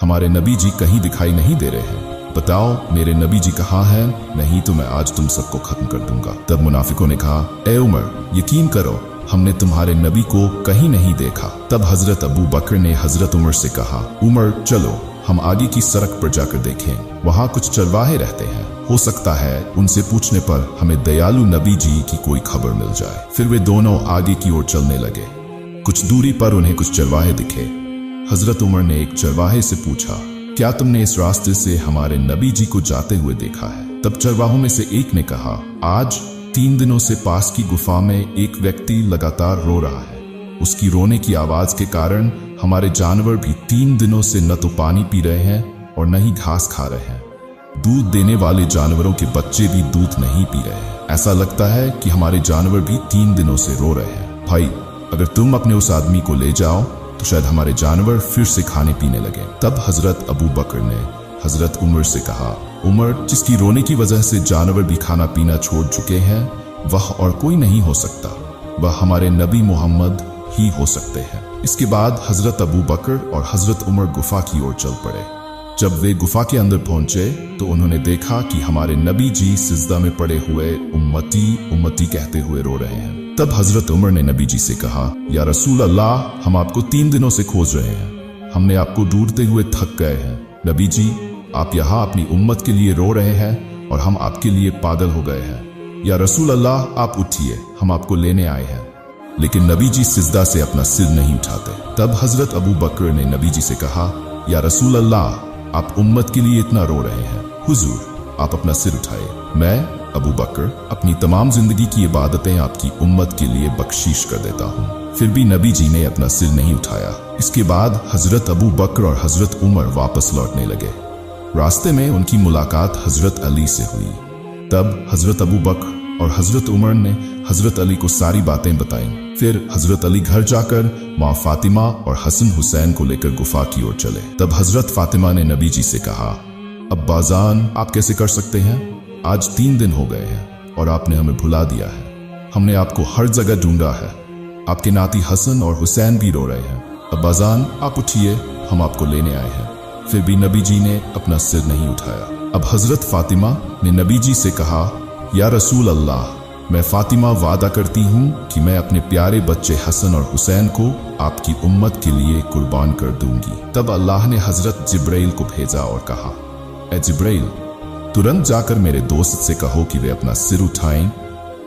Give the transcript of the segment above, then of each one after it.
हमारे नबी जी कहीं दिखाई नहीं दे रहे हैं, बताओ मेरे नबी जी कहाँ हैं? नहीं तो मैं आज तुम सबको खत्म कर दूंगा। तब मुनाफिकों ने कहा, ए उमर, यकीन करो हमने तुम्हारे नबी को कहीं नहीं देखा। तब हजरत अबू बकर ने हजरत उमर से कहा, उमर चलो हम आगे की सड़क पर जाकर देखें, वहाँ कुछ चरवाहे रहते हैं, हो सकता है उनसे पूछने पर हमें दयालु नबी जी की कोई खबर मिल जाए। फिर वे दोनों आगे की ओर चलने लगे। कुछ दूरी पर उन्हें कुछ चरवाहे दिखे। हजरत उमर ने एक चरवाहे से पूछा, क्या तुमने इस रास्ते से हमारे नबी जी को जाते हुए देखा है? तब चरवाहों में से एक ने कहा, आज 3 दिनों से पास की गुफा में एक व्यक्ति लगातार रो रहा है। उसकी रोने की आवाज के कारण हमारे जानवर भी 3 दिनों से न तो पानी पी रहे हैं और न ही घास खा रहे हैं। दूध देने वाले जानवरों के बच्चे भी दूध नहीं पी रहे हैं। ऐसा लगता है कि हमारे जानवर भी 3 दिनों से रो रहे हैं। भाई, अगर तुम अपने उस आदमी को ले जाओ तो शायद हमारे जानवर फिर से खाने पीने लगे। तब हजरत अबू बकर ने हजरत उमर से कहा, उमर, जिसकी रोने की वजह से जानवर भी खाना पीना छोड़ चुके हैं वह और कोई नहीं हो सकता, वह हमारे नबी मोहम्मद ही हो सकते हैं। इसके बाद हजरत अबू बकर और हजरत उमर गुफा की ओर चल पड़े। जब वे गुफा के अंदर पहुंचे तो उन्होंने देखा कि हमारे नबी जी सिजदा में पड़े हुए उम्मती उम्मती कहते हुए रो रहे हैं। तब हजरत उमर ने नबी जी से कहा, या रसूल अल्लाह, हम आपको 3 दिनों से खोज रहे हैं, हमने आपको ढूंढते हुए थक गए हैं। नबी जी, आप यहाँ अपनी उम्मत के लिए रो रहे हैं और हम आपके लिए पागल हो गए हैं। या रसूल अल्लाह, आप उठिए, हम आपको लेने आए हैं। लेकिन नबी जी सिजदा से अपना सिर नहीं उठाते। तब हजरत अबू बकर ने नबी जी से कहा, या रसूल अल्लाह, आप उम्मत के लिए इतना रो रहे हैं, हुजूर आप अपना सिर उठाए। मैं अबू बकर अपनी तमाम जिंदगी की इबादतें आपकी उम्मत के लिए बख्शीश कर देता हूँ। फिर भी नबी जी ने अपना सिर नहीं उठाया। इसके बाद हजरत अबू बकर और हजरत उमर वापस लौटने लगे। रास्ते में उनकी मुलाकात हजरत अली से हुई। तब हजरत अबू बकर और हजरत उमर ने हजरत अली को सारी बातें बताईं। फिर हजरत अली घर जाकर माँ फातिमा और हसन हुसैन को लेकर गुफा की ओर चले। तब हजरत फातिमा ने नबी जी से कहा, अब्बाजान, आप कैसे कर सकते हैं? आज 3 दिन हो गए हैं और आपने हमें भुला दिया है। हमने आपको हर जगह ढूंढा है। आपके नाती हसन और हुसैन भी रो रहे हैं। अब्बाजान, आप उठिए, हम आपको लेने आए हैं। फिर भी नबी जी ने अपना सिर नहीं उठाया। अब हजरत फातिमा ने नबी जी से कहा, या रसूल अल्लाह, मैं फातिमा वादा करती हूँ कि मैं अपने प्यारे बच्चे हसन और हुसैन को आपकी उम्मत के लिए कुर्बान कर दूंगी। तब अल्लाह ने हजरत जिब्राइल को भेजा और कहा, ए जिब्राइल, तुरंत जाकर मेरे दोस्त से कहो कि वे अपना सिर उठाएं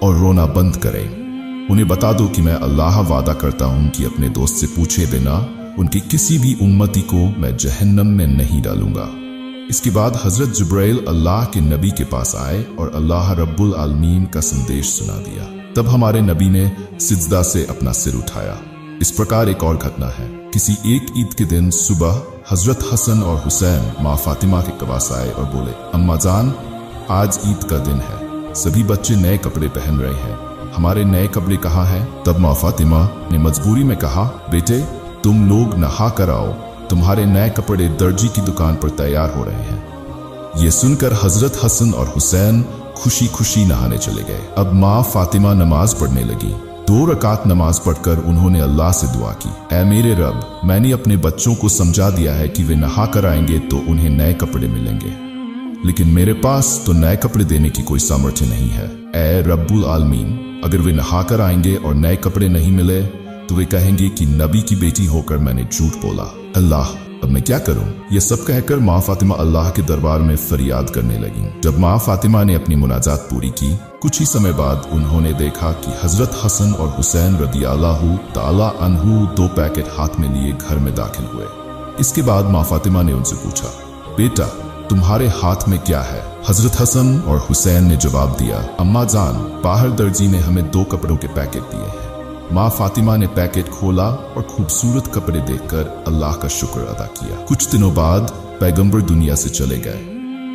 और रोना बंद करें। उन्हें बता दो कि मैं अल्लाह वादा करता हूँ कि अपने दोस्त से पूछे बिना उनकी किसी भी उम्मती को मैं जहन्नम में नहीं डालूंगा। इसके बाद हजरत जिब्राइल अल्लाह के नबी के पास आए और अल्लाह रब्बुल आलमीन का संदेश सुना दिया। तब हमारे नबी ने सिजदा से अपना सिर उठाया। इस प्रकार एक और घटना है। किसी एक ईद के दिन सुबह हजरत हसन और हुसैन माँ फातिमा के पास आए और बोले, अम्मा जान, आज ईद का दिन है, सभी बच्चे नए कपड़े पहन रहे हैं, हमारे नए कपड़े कहाँ हैं? तब माँ फातिमा ने मजबूरी में कहा, बेटे तुम लोग नहा कर आओ, तुम्हारे नए कपड़े दर्जी की दुकान पर तैयार हो रहे हैं। ये सुनकर हजरत हसन और हुसैन खुशी खुशी नहाने चले गए। अब माँ फातिमा नमाज पढ़ने लगी। 2 रकात नमाज पढ़कर उन्होंने अल्लाह से दुआ की, ऐ मेरे रब, मैंने अपने बच्चों को समझा दिया है कि वे नहा कर आएंगे तो उन्हें नए कपड़े मिलेंगे, लेकिन मेरे पास तो नए कपड़े देने की कोई सामर्थ्य नहीं है। ऐ रब्बुल आलमीन, अगर वे नहा कर आएंगे और नए कपड़े नहीं मिले तो वे कहेंगे कि नबी की बेटी होकर मैंने झूठ बोला। अल्लाह, अब मैं क्या करूं? ये सब कहकर माँ फातिमा अल्लाह के दरबार में फरियाद करने लगी। जब माँ फातिमा ने अपनी मुनाजात पूरी की, कुछ ही समय बाद उन्होंने देखा कि हजरत हसन और हुसैन रदियल्लाहु ताला अन्हु 2 पैकेट हाथ में लिए घर में दाखिल हुए। इसके बाद माँ फातिमा ने उनसे पूछा, बेटा तुम्हारे हाथ में क्या है? हजरत हसन और हुसैन ने जवाब दिया, अम्मा जान, बाहर दर्जी ने हमें 2 कपड़ों के पैकेट दिए हैं। माँ फातिमा ने पैकेट खोला और खूबसूरत कपड़े देखकर अल्लाह का शुक्र अदा किया। कुछ दिनों बाद पैगंबर दुनिया से चले गए।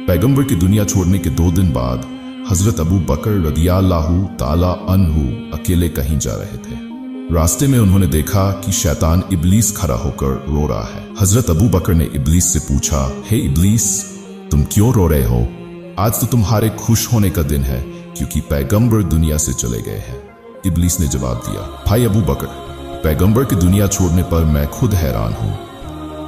पैगंबर की दुनिया छोड़ने के 2 दिन बाद हजरत अबू बकर रदियल्लाहु ताला अन्हु अकेले कहीं जा रहे थे। रास्ते में उन्होंने देखा कि शैतान इब्लीस खड़ा होकर रो रहा है। हजरत अबू बकर ने इब्लीस से पूछा, हे इब्लीस, तुम क्यों रो रहे हो? आज तो तुम्हारे खुश होने का दिन है क्योंकि पैगंबर दुनिया से चले गए हैं। इब्लीस ने जवाब दिया, भाई अबू बकर, पैगंबर की दुनिया छोड़ने पर मैं खुद हैरान हूँ।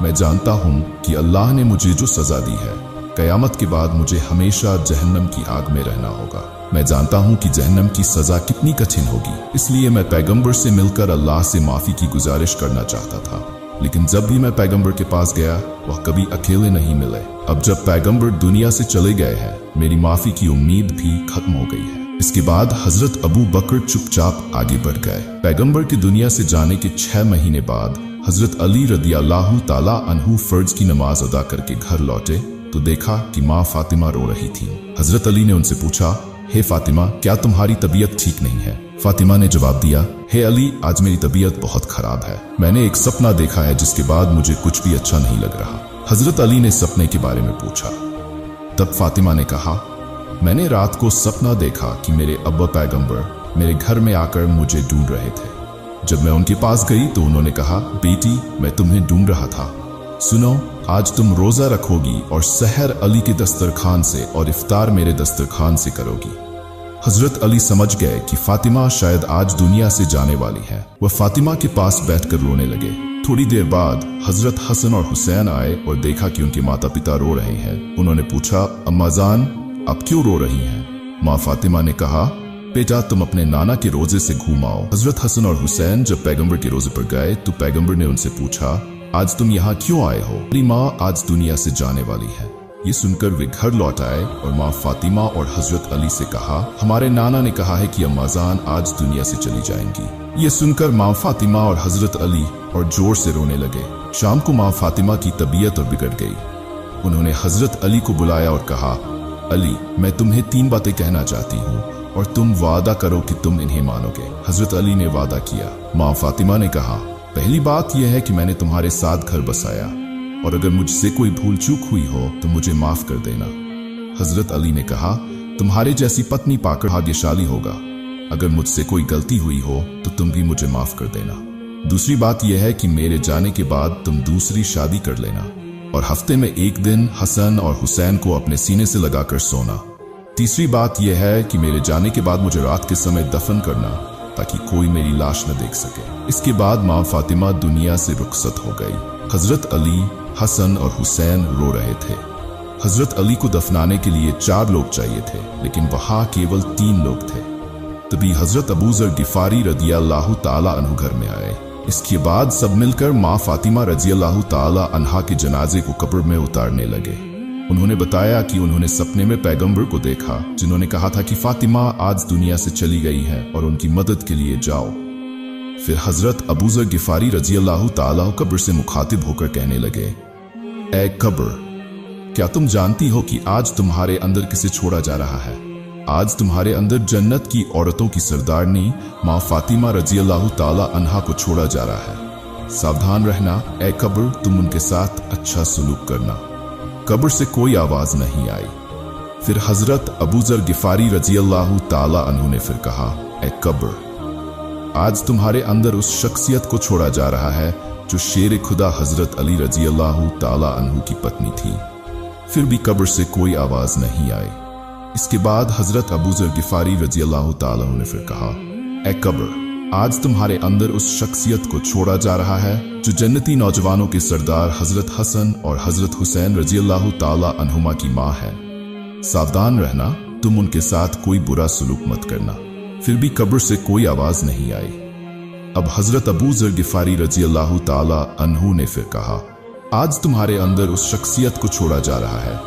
मैं जानता हूँ कि अल्लाह ने मुझे जो सजा दी है, कयामत के बाद मुझे हमेशा जहन्नम की आग में रहना होगा। मैं जानता हूँ कि जहन्नम की सजा कितनी कठिन होगी, इसलिए मैं पैगंबर से मिलकर अल्लाह से माफ़ी की गुजारिश करना चाहता था। लेकिन जब भी मैं पैगंबर के पास गया, वह कभी अकेले नहीं मिले। अब जब पैगंबर दुनिया से चले गए हैं, मेरी माफ़ी की उम्मीद भी खत्म हो गई है। इसके बाद हजरत अबू बकर चुपचाप आगे बढ़ गए। पैगंबर की दुनिया से जाने के 6 महीने बाद हजरत अली रदियल्लाहु ताला अन्हु फर्ज की नमाज अदा करके घर लौटे तो देखा कि माँ फातिमा रो रही थी। हजरत अली ने उनसे पूछा, हे फातिमा, क्या तुम्हारी तबीयत ठीक नहीं है? फातिमा ने जवाब दिया, हे अली, आज मेरी तबीयत बहुत खराब है। मैंने एक सपना देखा है जिसके बाद मुझे कुछ भी अच्छा नहीं लग रहा। हजरत अली ने सपने के बारे में पूछा। तब फातिमा ने कहा, मैंने रात को सपना देखा कि मेरे अब्बा पैगंबर मेरे घर में आकर मुझे ढूंढ रहे थे। जब मैं उनके पास गई तो उन्होंने कहा, बेटी, मैं तुम्हें ढूंढ रहा था। सुनो, आज तुम रोजा रखोगी और सहर अली के दस्तरखान से और इफ्तार मेरे दस्तरखान से करोगी। हजरत अली समझ गए कि फातिमा शायद आज दुनिया से जाने वाली है। वह फातिमा के पास बैठकर रोने लगे। थोड़ी देर बाद हजरत हसन और हुसैन आए और देखा कि उनके माता पिता रो रहे हैं। उन्होंने पूछा, अम्मा जान, आप क्यों रो रही हैं? माँ फातिमा ने कहा, बेटा, तुम अपने नाना के रोजे से घूम आओ। हजरत हसन और हुसैन जब पैगंबर के रोजे पर गए तो पैगंबर ने उनसे पूछा, आज तुम यहाँ क्यों आए हो? मेरी माँ आज दुनिया से जाने वाली है। ये सुनकर वे घर लौट आए और माँ फातिमा और हजरत अली से कहा, हमारे नाना ने कहा है कि अम्माजान आज दुनिया से चली जाएंगी। ये सुनकर माँ फातिमा और हजरत अली और जोर से रोने लगे। शाम को माँ फातिमा की तबीयत और बिगड़ गई। उन्होंने हजरत अली को बुलाया और कहा, अली, मैं तुम्हें 3 बातें कहना चाहती हूँ और तुम वादा करो कि तुम इन्हें मानोगे। हजरत अली ने वादा किया। माँ फातिमा ने कहा, पहली बात यह है कि मैंने तुम्हारे साथ घर बसाया और अगर मुझसे कोई भूल चूक हुई हो तो मुझे माफ कर देना। हजरत अली ने कहा, तुम्हारे जैसी पत्नी पाकर भाग्यशाली होगा। अगर मुझसे कोई गलती हुई हो तो तुम भी मुझे माफ कर देना। दूसरी बात यह है कि मेरे जाने के बाद तुम दूसरी शादी कर लेना और हफ्ते में 1 दिन हसन और हुसैन को अपने सीने से लगाकर सोना। तीसरी बात यह है कि मेरे जाने के बाद मुझे रात के समय दफन करना ताकि कोई मेरी लाश न देख सके। इसके बाद माँ फातिमा दुनिया से रुखसत हो गई। हजरत अली, हसन और हुसैन रो रहे थे। हजरत अली को दफनाने के लिए 4 लोग चाहिए थे, लेकिन वहां केवल 3 लोग थे। तभी हजरत अबू ज़र गिफारी रदियल्लाहु ताला अन्हु घर में आए। इसके बाद सब मिलकर माँ फातिमा रज़ियल्लाहु ताला अन्हा के जनाजे को कब्र में उतारने लगे। उन्होंने बताया कि उन्होंने सपने में पैगंबर को देखा जिन्होंने कहा था कि फातिमा आज दुनिया से चली गई है और उनकी मदद के लिए जाओ। फिर हजरत अबू ज़र गिफारी रज़ियल्लाहु ताला कब्र से मुखातिब होकर कहने लगे, ए कब्र, क्या तुम जानती हो कि आज तुम्हारे अंदर किसे छोड़ा जा रहा है? आज तुम्हारे अंदर जन्नत की औरतों की सरदारनी माँ फातिमा रज़ियल्लाहु ताला अन्हा को छोड़ा जा रहा है। सावधान रहना ए कब्र, तुम उनके साथ अच्छा सलूक करना। कब्र से कोई आवाज नहीं आई। फिर हजरत अबू ज़र गिफारी रज़ियल्लाहु ताला अन्हु ने फिर कहा, ए कब्र, आज तुम्हारे अंदर उस शख्सियत को छोड़ा जा रहा है जो शेर खुदा हजरत अली रज़ियल्लाहु ताला अन्हु की पत्नी थी। फिर भी कब्र से कोई आवाज नहीं आई। इसके बाद हजरत अबू ज़र गिफारी रज़ियल्लाहु ताला अन्हु ने फिर कहा, ए कब्र, आज तुम्हारे अंदर उस शख्सियत को छोड़ा जा रहा है जो जन्नती नौजवानों के सरदार हजरत हसन और हजरत हुसैन रज़ियल्लाहु ताला अन्हुमा की माँ है। सावधान रहना, तुम उनके साथ कोई बुरा सलूक मत करना। फिर भी कब्र से कोई आवाज नहीं आई। अब हजरत अबू ज़र गिफारी रज़ियल्लाहु ताला अन्हु ने फिर कहा, आज तुम्हारे अंदर उस शख्सियत को छोड़ा जा रहा है